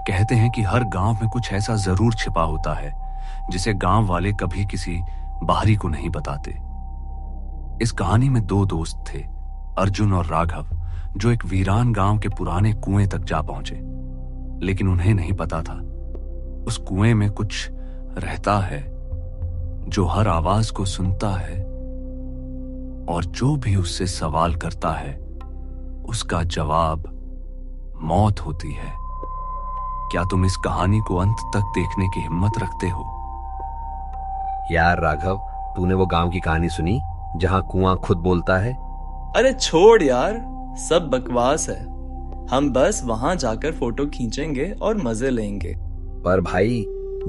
कहते हैं कि हर गांव में कुछ ऐसा जरूर छिपा होता है जिसे गांव वाले कभी किसी बाहरी को नहीं बताते। इस कहानी में दो दोस्त थे, अर्जुन और राघव, जो एक वीरान गांव के पुराने कुएं तक जा पहुंचे। लेकिन उन्हें नहीं पता था उस कुएं में कुछ रहता है जो हर आवाज को सुनता है और जो भी उससे सवाल करता है उसका जवाब मौत होती है। क्या तुम इस कहानी को अंत तक देखने की हिम्मत रखते हो? यार राघव, तूने वो गांव की कहानी सुनी जहां कुआं खुद बोलता है? अरे छोड़ यार, सब बकवास है। हम बस वहां जाकर फोटो खींचेंगे और मजे लेंगे। पर भाई,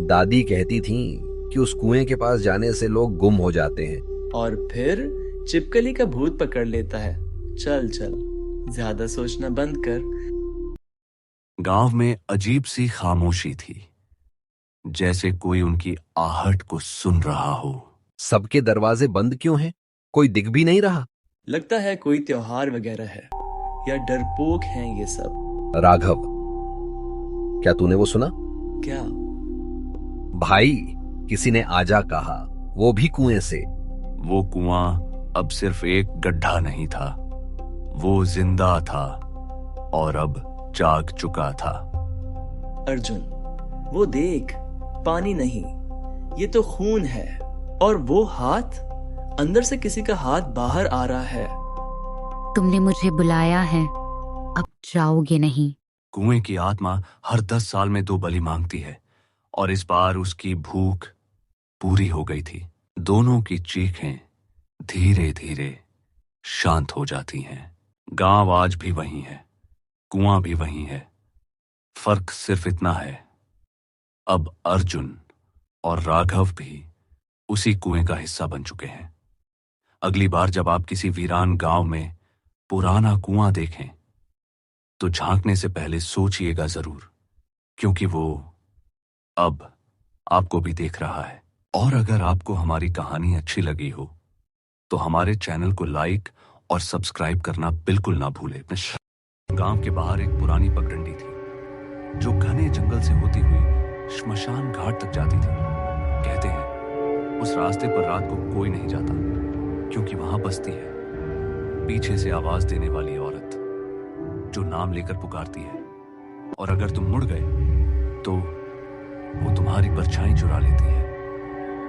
दादी कहती थी कि उस कुएं के पास जाने से लोग गुम हो जाते हैं। और फिर चिपकली का भूत पकड़ लेता है। चल चल, ज्यादा सोचना बंद कर। गांव में अजीब सी खामोशी थी, जैसे कोई उनकी आहट को सुन रहा हो। सबके दरवाजे बंद क्यों हैं? कोई दिख भी नहीं रहा। लगता है कोई त्योहार वगैरह है या डरपोक हैं ये सब। राघव, क्या तूने वो सुना? क्या? भाई, किसी ने आजा कहा, वो भी कुएं से। वो कुआं अब सिर्फ एक गड्ढा नहीं था, वो जिंदा था और अब जाग चुका था। अर्जुन, वो देख, पानी नहीं, ये तो खून है। और वो हाथ, अंदर से किसी का हाथ बाहर आ रहा है। तुमने मुझे बुलाया है, अब जाओगे नहीं। कुएं की आत्मा हर 10 साल में 2 बलि मांगती है और इस बार उसकी भूख पूरी हो गई थी। दोनों की चीखें धीरे धीरे शांत हो जाती हैं। गांव आज भी वही है, कुआं भी वही है। फर्क सिर्फ इतना है, अब अर्जुन और राघव भी उसी कुएं का हिस्सा बन चुके हैं। अगली बार जब आप किसी वीरान गांव में पुराना कुआं देखें तो झांकने से पहले सोचिएगा जरूर, क्योंकि वो अब आपको भी देख रहा है। और अगर आपको हमारी कहानी अच्छी लगी हो तो हमारे चैनल को लाइक और सब्सक्राइब करना बिल्कुल ना भूलें। गांव के बाहर एक पुरानी पगडंडी थी जो घने जंगल से होती हुई श्मशान घाट तक जाती थी। कहते हैं उस रास्ते पर रात को कोई नहीं जाता, क्योंकि वहां बसती है पीछे से आवाज देने वाली औरत जो नाम लेकर पुकारती है। और अगर तुम मुड़ गए तो वो तुम्हारी परछाई चुरा लेती है,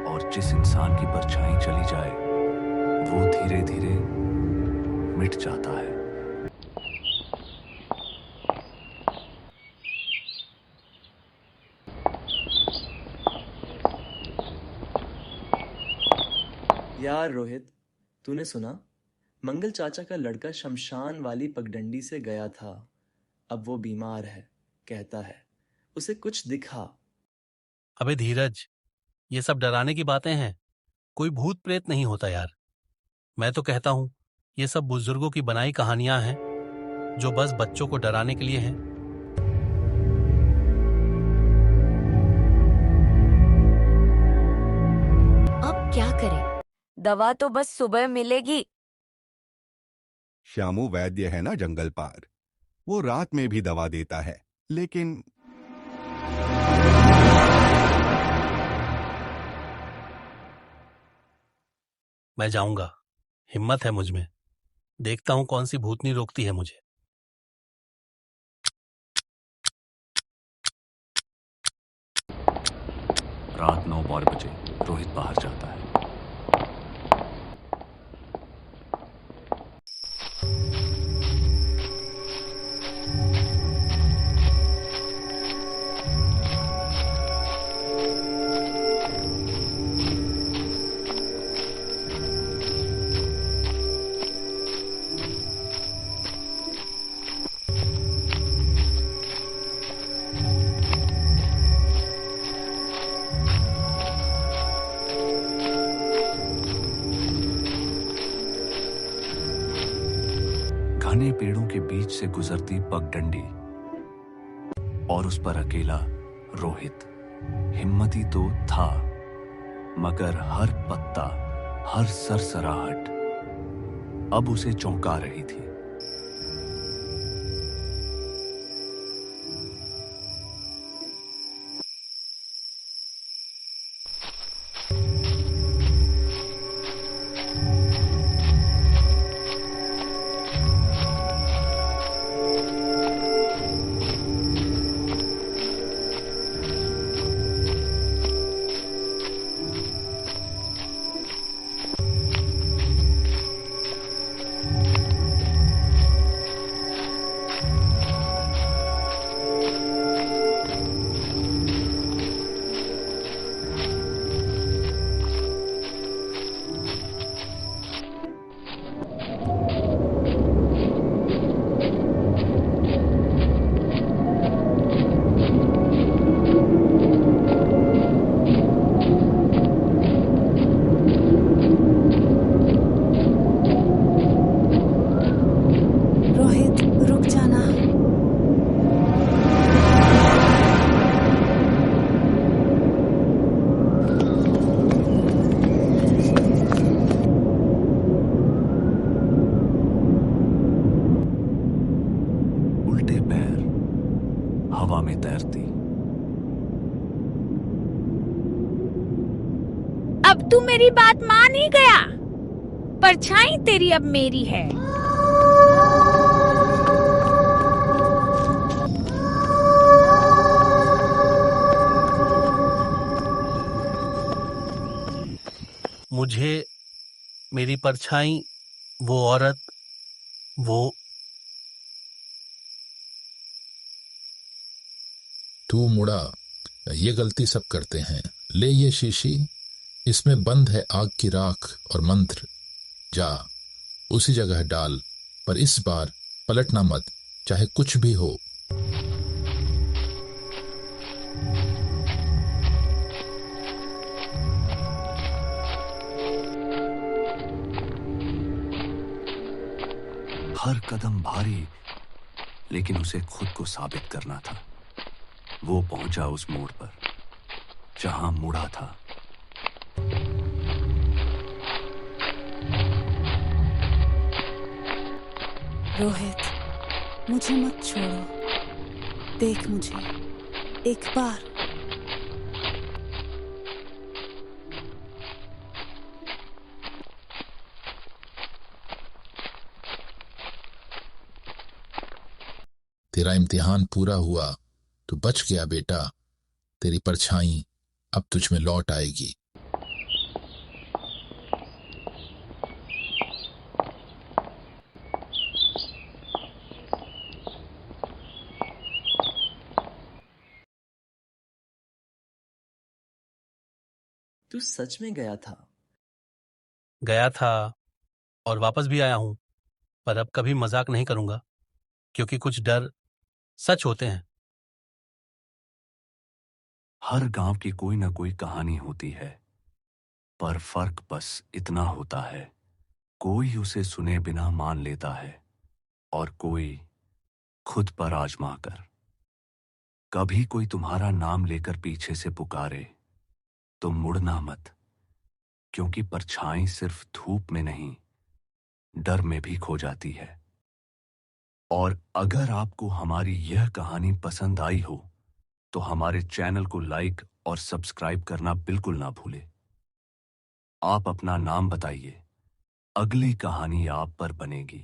और जिस इंसान की परछाई चली जाए वो धीरे धीरे मिट जाता है। यार रोहित, तूने सुना? मंगल चाचा का लड़का शमशान वाली पगडंडी से गया था। अब वो बीमार है, कहता है उसे कुछ दिखा। अबे धीरज, ये सब डराने की बातें हैं। कोई भूत प्रेत नहीं होता यार। मैं तो कहता हूं ये सब बुजुर्गों की बनाई कहानियां हैं जो बस बच्चों को डराने के लिए हैं। अब क्या करें? दवा तो बस सुबह मिलेगी। श्यामू वैद्य है ना जंगल पार, वो रात में भी दवा देता है। लेकिन मैं जाऊंगा, हिम्मत है मुझ में। देखता हूं कौन सी भूतनी रोकती है मुझे। रात 9-12 बजे रोहित बाहर जाता है। घने पेड़ों के बीच से गुजरती पगडंडी और उस पर अकेला रोहित। हिम्मती तो था, मगर हर पत्ता, हर सरसराहट अब उसे चौंका रही थी। हवा में तैरती। अब तू मेरी बात मान ही गया। परछाई तेरी अब मेरी है। मुझे मेरी परछाई, वो औरत, वो तू मुड़ा, ये गलती सब करते हैं। ले ये शीशी, इसमें बंद है आग की राख और मंत्र। जा उसी जगह डाल, पर इस बार पलटना मत, चाहे कुछ भी हो। हर कदम भारी, लेकिन उसे खुद को साबित करना था। वो पहुंचा उस मोड़ पर जहां मुड़ा था। रोहित, मुझे मत छोड़ो। देख मुझे एक बार। तेरा इम्तिहान पूरा हुआ, तू बच गया बेटा। तेरी परछाई अब तुझ में लौट आएगी। तू सच में गया था? गया था और वापस भी आया हूं, पर अब कभी मजाक नहीं करूंगा, क्योंकि कुछ डर सच होते हैं। हर गांव की कोई ना कोई कहानी होती है, पर फर्क बस इतना होता है, कोई उसे सुने बिना मान लेता है और कोई खुद पर आजमा कर। कभी कोई तुम्हारा नाम लेकर पीछे से पुकारे तो मुड़ना मत, क्योंकि परछाई सिर्फ धूप में नहीं, डर में भी खो जाती है। और अगर आपको हमारी यह कहानी पसंद आई हो तो हमारे चैनल को लाइक और सब्सक्राइब करना बिल्कुल ना भूलें। आप अपना नाम बताइए, अगली कहानी आप पर बनेगी।